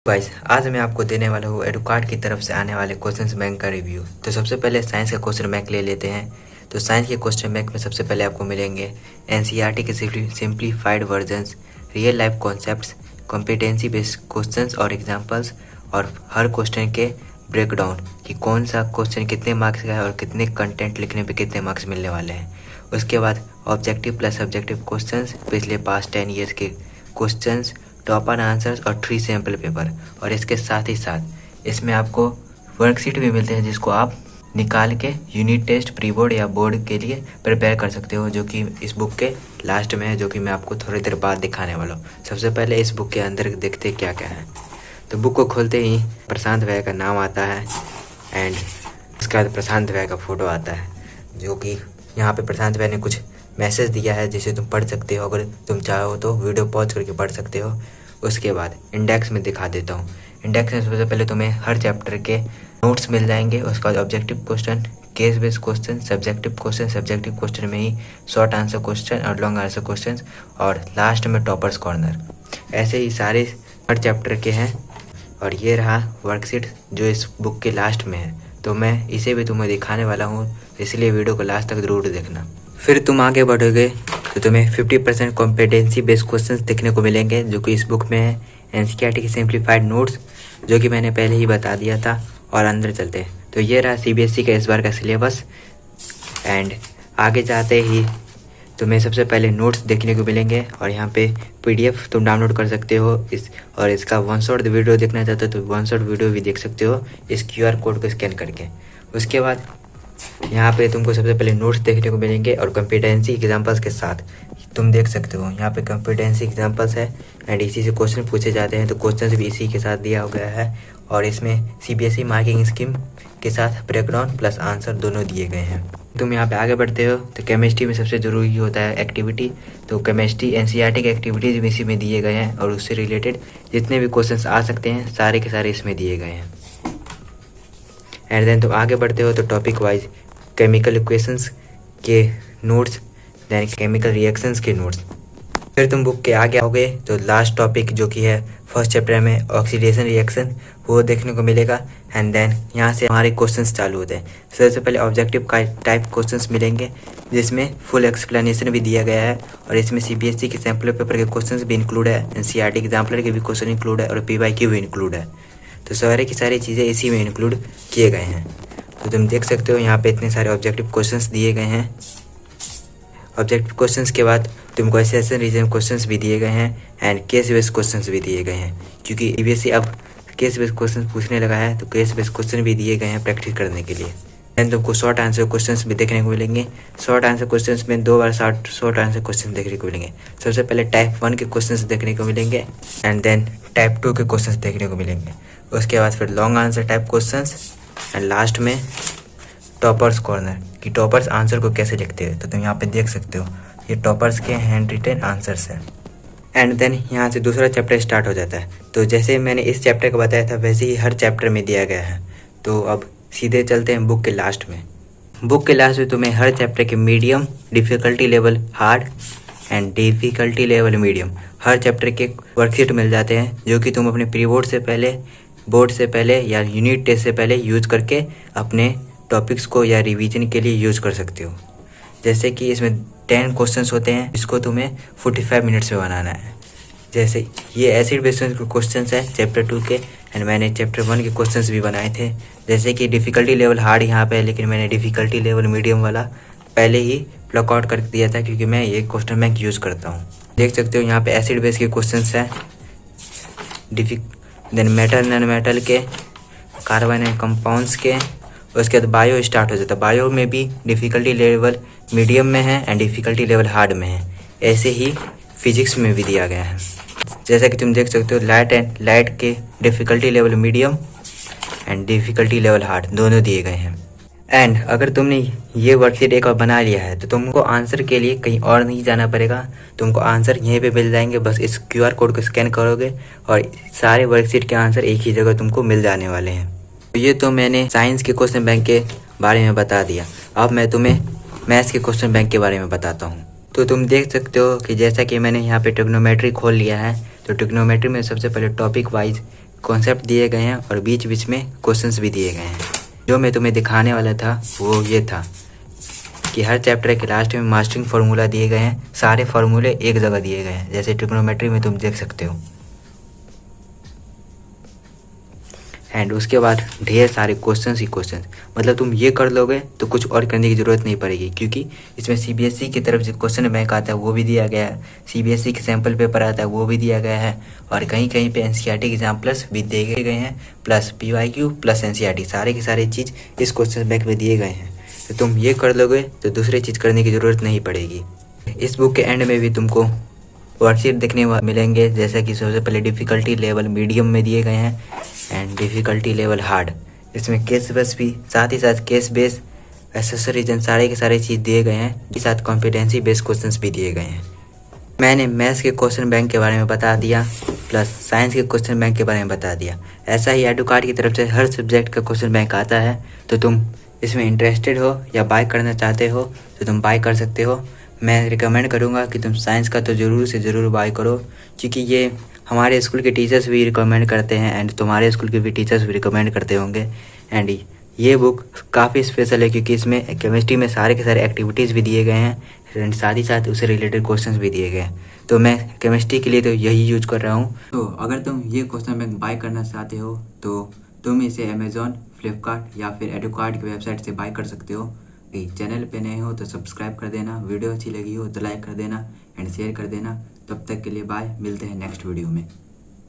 Guys आज मैं आपको देने वाला हूँ एडुकार्ड की तरफ से आने वाले क्वेश्चंस बैंक का रिव्यू। तो सबसे पहले साइंस का क्वेश्चन बैंक ले लेते हैं। तो साइंस के क्वेश्चन बैंक में सबसे पहले आपको मिलेंगे एनसीईआरटी के simplified versions, real life concepts, competency based questions और एग्जांपल्स, और हर क्वेश्चन के ब्रेकडाउन कि कौन सा क्वेश्चन कितने मार्क्स का है और कितने कंटेंट लिखने पे कितने मार्क्स मिलने वाले हैं। उसके बाद ऑब्जेक्टिव प्लस सब्जेक्टिव क्वेश्चंस, पिछले पास्ट 10 ईयर्स के क्वेश्चंस, टॉपर आंसर्स और 3 सैम्पल पेपर। और इसके साथ ही साथ इसमें आपको वर्कशीट भी मिलते हैं जिसको आप निकाल के यूनिट टेस्ट, प्री बोर्ड या बोर्ड के लिए प्रिपेयर कर सकते हो, जो कि इस बुक के लास्ट में है, जो कि मैं आपको थोड़ी देर बाद दिखाने वाला हूँ। सबसे पहले इस बुक के अंदर देखते क्या क्या है। तो बुक को खोलते ही प्रशांत भैया का नाम आता है एंड उसके बाद प्रशांत भैया का फ़ोटो आता है, जो कि यहाँ पे प्रशांत भैया ने कुछ मैसेज दिया है जिसे तुम पढ़ सकते हो। अगर तुम चाहो तो वीडियो पॉज करके पढ़ सकते हो। उसके बाद इंडेक्स में दिखा देता हूँ। इंडेक्स में सबसे पहले तुम्हें हर चैप्टर के नोट्स मिल जाएंगे। उसके बाद objective question, case based question, subjective question में ही शॉर्ट आंसर क्वेश्चन और लॉन्ग आंसर क्वेश्चन, और लास्ट में टॉपर्स कॉर्नर। ऐसे ही सारे हर चैप्टर के हैं। और ये रहा वर्कशीट जो इस बुक के लास्ट में है, तो मैं इसे भी तुम्हें दिखाने वाला हूँ, इसलिए वीडियो को लास्ट तक जरूर देखना। फिर तुम आगे बढ़ोगे तो तुम्हें 50% कॉम्पिटेंसी बेस्ड क्वेश्चंस देखने को मिलेंगे, जो कि इस बुक में है। एनसीईआरटी की सिंप्लीफाइड नोट्स, जो कि मैंने पहले ही बता दिया था। और अंदर चलते हैं तो ये रहा सीबीएसई का इस बार का सिलेबस। एंड आगे जाते ही तुम्हें सबसे पहले नोट्स देखने को मिलेंगे, और यहाँ पे पीडीएफ तुम डाउनलोड कर सकते हो और इसका वन शॉट वीडियो देखना चाहते हो तो वन शॉट वीडियो भी देख सकते हो इस क्यूआर कोड को स्कैन करके। उसके बाद यहाँ पे तुमको सबसे पहले नोट्स देखने को मिलेंगे और कॉम्पिटेंसी एग्जांपल्स के साथ तुम देख सकते हो। यहाँ पे कॉम्पिटेंसी एग्जांपल्स है एंड इसी से क्वेश्चन पूछे जाते हैं, तो क्वेश्चन भी इसी के साथ दिया गया है। और इसमें सीबीएसई मार्किंग स्कीम के साथ ब्रेकडाउन प्लस आंसर दोनों दिए गए हैं। तुम यहाँ पे आगे बढ़ते हो तो केमिस्ट्री में सबसे ज़रूरी होता है एक्टिविटी। तो केमिस्ट्री एनसीईआरटी के एक्टिविटीज़ भी इसी में दिए गए हैं, और उससे रिलेटेड जितने भी क्वेश्चन आ सकते हैं सारे के सारे इसमें दिए गए हैं। एंड देन तुम आगे बढ़ते हो तो टॉपिक वाइज केमिकल इक्वेशंस के नोट्स, देन केमिकल रिएक्शंस के नोट्स। फिर तुम बुक के आगे आओगे तो लास्ट टॉपिक जो कि है फर्स्ट चैप्टर में ऑक्सीडेशन रिएक्शन, वो देखने को मिलेगा। एंड देन यहाँ से हमारे क्वेश्चंस चालू होते हैं। सबसे पहले ऑब्जेक्टिव का टाइप क्वेश्चंस मिलेंगे, जिसमें फुल एक्सप्लेनेशन भी दिया गया है, और इसमें सीबीएसई के सैम्पल पेपर के क्वेश्चंस भी इंक्लूड है, एनसीईआरटी एग्जाम्पलर के भी क्वेश्चन इंक्लूड है, और पीवाईक्यू भी इंक्लूड है। तो सारे की सारी चीज़ें इसी में इंक्लूड किए गए हैं। तो तुम देख सकते हो यहाँ पे इतने सारे ऑब्जेक्टिव क्वेश्चंस दिए गए हैं। ऑब्जेक्टिव क्वेश्चंस के बाद तुमको एसेशन रीजन क्वेश्चंस भी दिए गए हैं एंड केस बेस्ड क्वेश्चंस भी दिए गए हैं, क्योंकि सीबीएसई अब केस बेस्ड क्वेश्चन पूछने लगा है, तो केस बेस्ड क्वेश्चन भी दिए गए हैं प्रैक्टिस करने के लिए। एंड तुमको शॉर्ट आंसर क्वेश्चंस भी देखने को मिलेंगे। शॉर्ट आंसर क्वेश्चंस में 2 बार शॉर्ट आंसर क्वेश्चन देखने को मिलेंगे। सबसे पहले टाइप 1 के क्वेश्चंस देखने को मिलेंगे एंड देन टाइप 2 के क्वेश्चंस देखने को मिलेंगे। उसके बाद फिर long answer type questions and last में टॉपर्स कॉर्नर कि टॉपर्स आंसर को कैसे लिखते हैं। तो तुम यहाँ पे देख सकते हो ये टॉपर्स के हैंड रिटन आंसर्स हैं। एंड देन यहाँ से दूसरा चैप्टर स्टार्ट हो जाता है। तो जैसे मैंने इस चैप्टर का बताया था वैसे ही हर चैप्टर में दिया गया है। तो अब सीधे चलते हैं बुक के लास्ट में। बुक के लास्ट में तुम्हें हर चैप्टर के medium, difficulty level hard and difficulty level medium, her chapter के वर्कशीट मिल जाते हैं, जो कि तुम अपने प्री बोर्ड से पहले, बोर्ड से पहले या यूनिट टेस्ट से पहले यूज करके अपने टॉपिक्स को या रिवीजन के लिए यूज कर सकते हो। जैसे कि इसमें 10 क्वेश्चंस होते हैं, इसको तुम्हें 45 मिनट्स में बनाना है। जैसे ये एसिड बेस्ड क्वेश्चंस है चैप्टर 2 के, एंड मैंने चैप्टर 1 के क्वेश्चंस भी बनाए थे। जैसे कि डिफ़िकल्टी लेवल हार्ड यहाँ पे है, लेकिन मैंने डिफ़िकल्टी लेवल मीडियम वाला पहले ही ब्लॉक आउट कर दिया था, क्योंकि मैं ये क्वेश्चन बैंक यूज़ करता हूँ। देख सकते हो यहाँ पे एसिड बेस के क्वेश्चंस हैं, देन मेटल नॉन मेटल के, कार्बन एंड कंपाउंड्स के। उसके बाद बायो स्टार्ट हो जाता है। बायो में भी डिफ़िकल्टी लेवल मीडियम में है एंड डिफ़िकल्टी लेवल हार्ड में है। ऐसे ही फिजिक्स में भी दिया गया है। जैसा कि तुम देख सकते हो लाइट के difficulty level medium and difficulty level hard दोनों दिए गए हैं। एंड अगर तुमने ये वर्कशीट एक बार बना लिया है तो तुमको आंसर के लिए कहीं और नहीं जाना पड़ेगा, तुमको आंसर यहीं पे मिल जाएंगे। बस इस क्यूआर कोड को स्कैन करोगे और सारे वर्कशीट के आंसर एक ही जगह तुमको मिल जाने वाले हैं। तो ये तो मैंने साइंस के क्वेश्चन बैंक के बारे में बता दिया। अब मैं तुम्हें मैथ्स के क्वेश्चन बैंक के बारे में बताता हूँ। तो तुम देख सकते हो कि जैसा कि मैंने यहाँ पे ट्रिग्नोमेट्री खोल लिया है, तो ट्रिग्नोमेट्री में सबसे पहले टॉपिक वाइज कॉन्सेप्ट दिए गए हैं और बीच बीच में क्वेश्चंस भी दिए गए हैं। जो मैं तुम्हें दिखाने वाला था वो ये था कि हर चैप्टर के लास्ट में मास्टरिंग फार्मूला दिए गए हैं। सारे फार्मूले एक जगह दिए गए हैं, जैसे ट्रिग्नोमेट्री में तुम देख सकते हो। एंड उसके बाद ढेर सारे क्वेश्चंस ही क्वेश्चन, मतलब तुम ये कर लोगे तो कुछ और करने की ज़रूरत नहीं पड़ेगी, क्योंकि इसमें सीबीएसई की तरफ से क्वेश्चन बैंक आता है वो भी दिया गया है, सीबीएसई के सैम्पल पेपर आता है वो भी दिया गया है, और कहीं कहीं पे एनसीईआरटी के एग्जाम्पल्स भी दिए गए हैं, प्लस पीवाईक्यू प्लस एनसीईआरटी सारे के सारे चीज़ इस क्वेश्चन बैंक में दिए गए हैं। तो तुम ये कर लोगे तो दूसरी चीज़ करने की ज़रूरत नहीं पड़ेगी। इस बुक के एंड में भी तुमको वर्कशीट देखने मिलेंगे, जैसा कि सबसे पहले डिफ़िकल्टी लेवल मीडियम में दिए गए हैं एंड डिफ़िकल्टी लेवल हार्ड। इसमें केस बेस भी, साथ ही साथ केस बेस एसेसरीजन सारे के सारे चीज़ दिए गए हैं, के साथ कॉम्पिटेंसी बेस्ड क्वेश्चंस भी दिए गए हैं। मैंने मैथ्स के क्वेश्चन बैंक के बारे में बता दिया, प्लस साइंस के क्वेश्चन बैंक के बारे में बता दिया। ऐसा ही एडुकार्ड की तरफ से हर सब्जेक्ट का क्वेश्चन बैंक आता है, तो तुम इसमें इंटरेस्टेड हो या बाय करना चाहते हो तो तुम बाय कर सकते हो। मैं रिकमेंड करूँगा कि तुम साइंस का तो ज़रूर से ज़रूर बाय करो, क्योंकि ये हमारे स्कूल के टीचर्स भी रिकमेंड करते हैं एंड तुम्हारे स्कूल के भी टीचर्स भी रिकमेंड करते होंगे। एंड ये बुक काफ़ी स्पेशल है, क्योंकि इसमें केमिस्ट्री में सारे के सारे एक्टिविटीज़ भी दिए गए हैं एंड साथ ही साथ उससे रिलेटेड क्वेश्चंस भी दिए गए हैं। तो मैं केमिस्ट्री के लिए तो यही यूज कर रहा हूँ। तो अगर तुम ये क्वेश्चन बैंक बाय करना चाहते हो तो तुम इसे अमेज़ॉन, फ्लिपकार्ट या फिर एडुकार्ड की वेबसाइट से बाय कर सकते हो। चैनल पे नए हो तो सब्सक्राइब कर देना, वीडियो अच्छी लगी हो तो लाइक कर देना एंड शेयर कर देना। तब तक के लिए बाय, मिलते हैं नेक्स्ट वीडियो में।